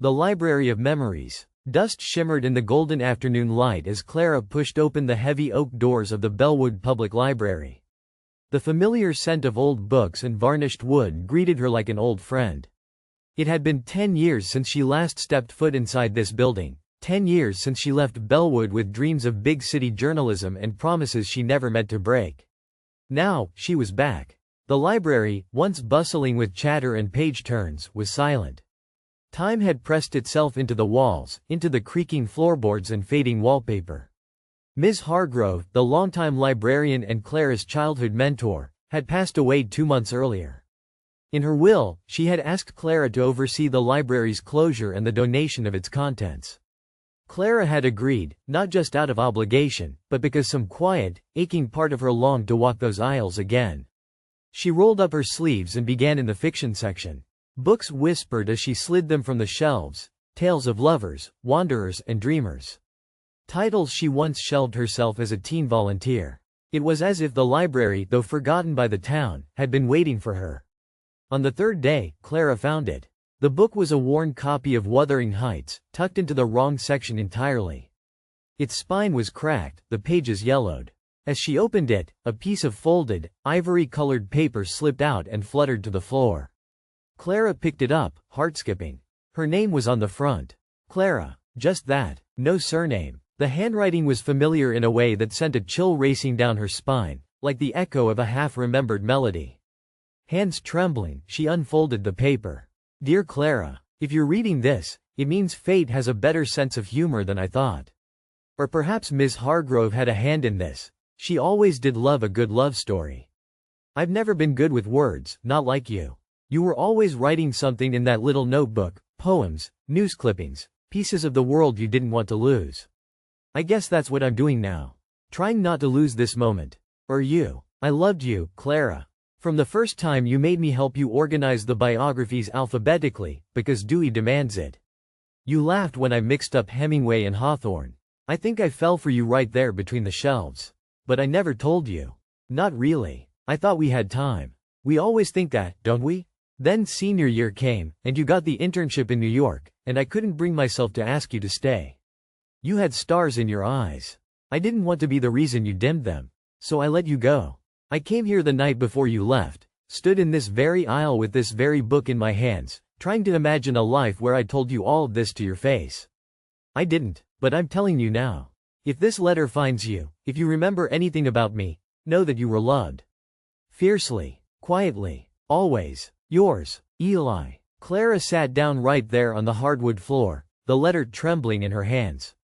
The Library of Memories. Dust shimmered in the golden afternoon light as Clara pushed open the heavy oak doors of the Bellwood Public Library. The familiar scent of old books and varnished wood greeted her like an old friend. It had been 10 years since she last stepped foot inside this building, 10 years since she left Bellwood with dreams of big city journalism and promises she never meant to break. Now, she was back. The library, once bustling with chatter and page turns, was silent. Time had pressed itself into the walls, into the creaking floorboards and fading wallpaper. Ms. Hargrove, the longtime librarian and Clara's childhood mentor, had passed away 2 months earlier. In her will, she had asked Clara to oversee the library's closure and the donation of its contents. Clara had agreed, not just out of obligation, but because some quiet, aching part of her longed to walk those aisles again. She rolled up her sleeves and began in the fiction section. Books whispered as she slid them from the shelves, tales of lovers, wanderers, and dreamers. Titles she once shelved herself as a teen volunteer. It was as if the library, though forgotten by the town, had been waiting for her. On the third day, Clara found it. The book was a worn copy of Wuthering Heights, tucked into the wrong section entirely. Its spine was cracked, the pages yellowed. As she opened it, a piece of folded, ivory-colored paper slipped out and fluttered to the floor. Clara picked it up, heart-skipping. Her name was on the front. Clara. Just that. No surname. The handwriting was familiar in a way that sent a chill racing down her spine, like the echo of a half-remembered melody. Hands trembling, she unfolded the paper. Dear Clara, if you're reading this, it means fate has a better sense of humor than I thought. Or perhaps Ms. Hargrove had a hand in this. She always did love a good love story. I've never been good with words, not like you. You were always writing something in that little notebook, poems, news clippings, pieces of the world you didn't want to lose. I guess that's what I'm doing now. Trying not to lose this moment. Or you. I loved you, Clara. From the first time you made me help you organize the biographies alphabetically, because Dewey demands it. You laughed when I mixed up Hemingway and Hawthorne. I think I fell for you right there between the shelves. But I never told you. Not really. I thought we had time. We always think that, don't we? Then senior year came, and you got the internship in New York, and I couldn't bring myself to ask you to stay. You had stars in your eyes. I didn't want to be the reason you dimmed them. So I let you go. I came here the night before you left, stood in this very aisle with this very book in my hands, trying to imagine a life where I told you all of this to your face. I didn't, but I'm telling you now. If this letter finds you, if you remember anything about me, know that you were loved. Fiercely, quietly, always. Yours, Eli. Clara sat down right there on the hardwood floor, the letter trembling in her hands.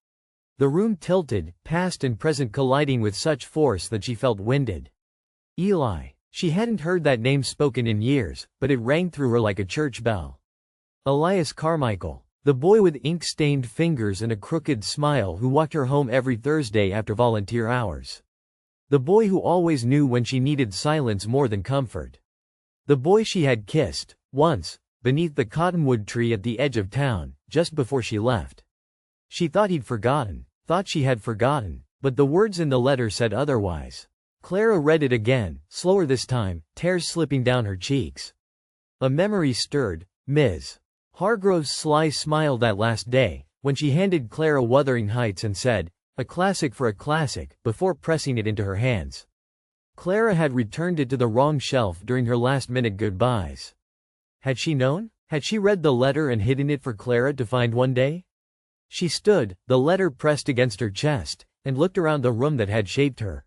The room tilted, past and present colliding with such force that she felt winded. Eli. She hadn't heard that name spoken in years, but it rang through her like a church bell. Elias Carmichael. The boy with ink-stained fingers and a crooked smile who walked her home every Thursday after volunteer hours. The boy who always knew when she needed silence more than comfort. The boy she had kissed, once, beneath the cottonwood tree at the edge of town, just before she left. She thought he'd forgotten, thought she had forgotten, but the words in the letter said otherwise. Clara read it again, slower this time, tears slipping down her cheeks. A memory stirred. Ms. Hargrove's sly smile that last day, when she handed Clara Wuthering Heights and said, "A classic for a classic," before pressing it into her hands. Clara had returned it to the wrong shelf during her last-minute goodbyes. Had she known? Had she read the letter and hidden it for Clara to find one day? She stood, the letter pressed against her chest, and looked around the room that had shaped her.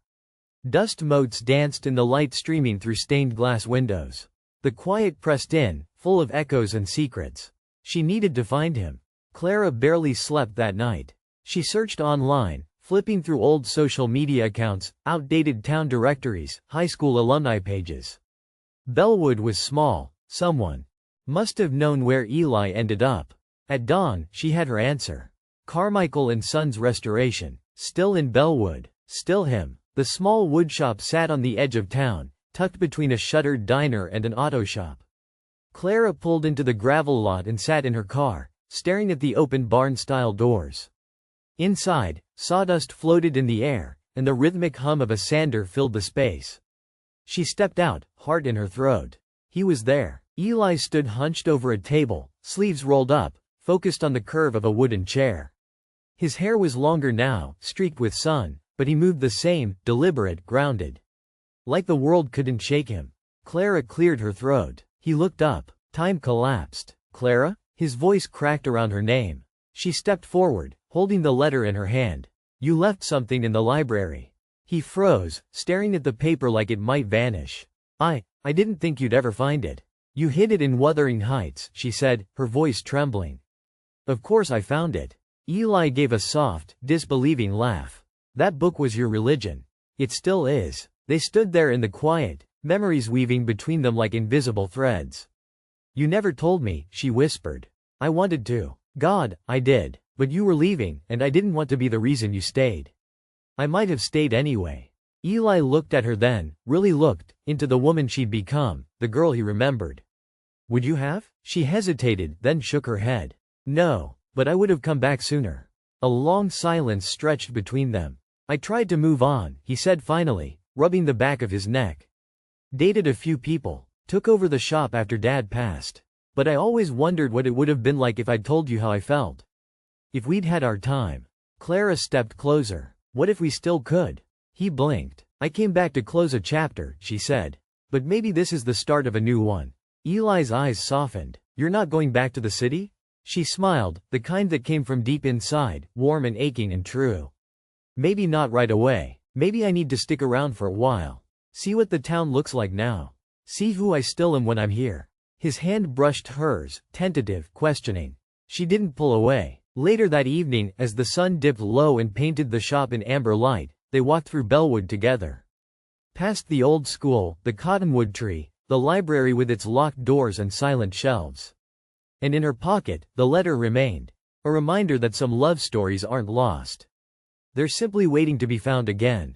Dust motes danced in the light streaming through stained glass windows. The quiet pressed in, full of echoes and secrets. She needed to find him. Clara barely slept that night. She searched online, flipping through old social media accounts, outdated town directories, high school alumni pages. Bellwood was small. Someone must have known where Eli ended up. At dawn, she had her answer. Carmichael & Sons Restoration. Still in Bellwood. Still him. The small woodshop sat on the edge of town, tucked between a shuttered diner and an auto shop. Clara pulled into the gravel lot and sat in her car, staring at the open barn-style doors. Inside, sawdust floated in the air, and the rhythmic hum of a sander filled the space. She stepped out, heart in her throat. He was there. Eli stood hunched over a table, sleeves rolled up, focused on the curve of a wooden chair. His hair was longer now, streaked with sun, but he moved the same, deliberate, grounded. Like the world couldn't shake him. Clara cleared her throat. He looked up. Time collapsed. Clara? His voice cracked around her name. She stepped forward, holding the letter in her hand. You left something in the library. He froze, staring at the paper like it might vanish. I didn't think you'd ever find it. You hid it in Wuthering Heights, she said, her voice trembling. Of course I found it. Eli gave a soft, disbelieving laugh. That book was your religion. It still is. They stood there in the quiet, memories weaving between them like invisible threads. You never told me, she whispered. I wanted to. God, I did. But you were leaving, and I didn't want to be the reason you stayed. I might have stayed anyway. Eli looked at her then, really looked, into the woman she'd become, the girl he remembered. Would you have? She hesitated, then shook her head. No, but I would have come back sooner. A long silence stretched between them. I tried to move on, he said finally, rubbing the back of his neck. Dated a few people. Took over the shop after Dad passed. But I always wondered what it would have been like if I'd told you how I felt. If we'd had our time. Clara stepped closer. What if we still could? He blinked. I came back to close a chapter, she said. But maybe this is the start of a new one. Eli's eyes softened. You're not going back to the city? She smiled, the kind that came from deep inside, warm and aching and true. Maybe not right away. Maybe I need to stick around for a while. See what the town looks like now. See who I still am when I'm here. His hand brushed hers, tentative, questioning. She didn't pull away. Later that evening, as the sun dipped low and painted the shop in amber light, they walked through Bellwood together. Past the old school, the cottonwood tree, the library with its locked doors and silent shelves. And in her pocket, the letter remained. A reminder that some love stories aren't lost. They're simply waiting to be found again.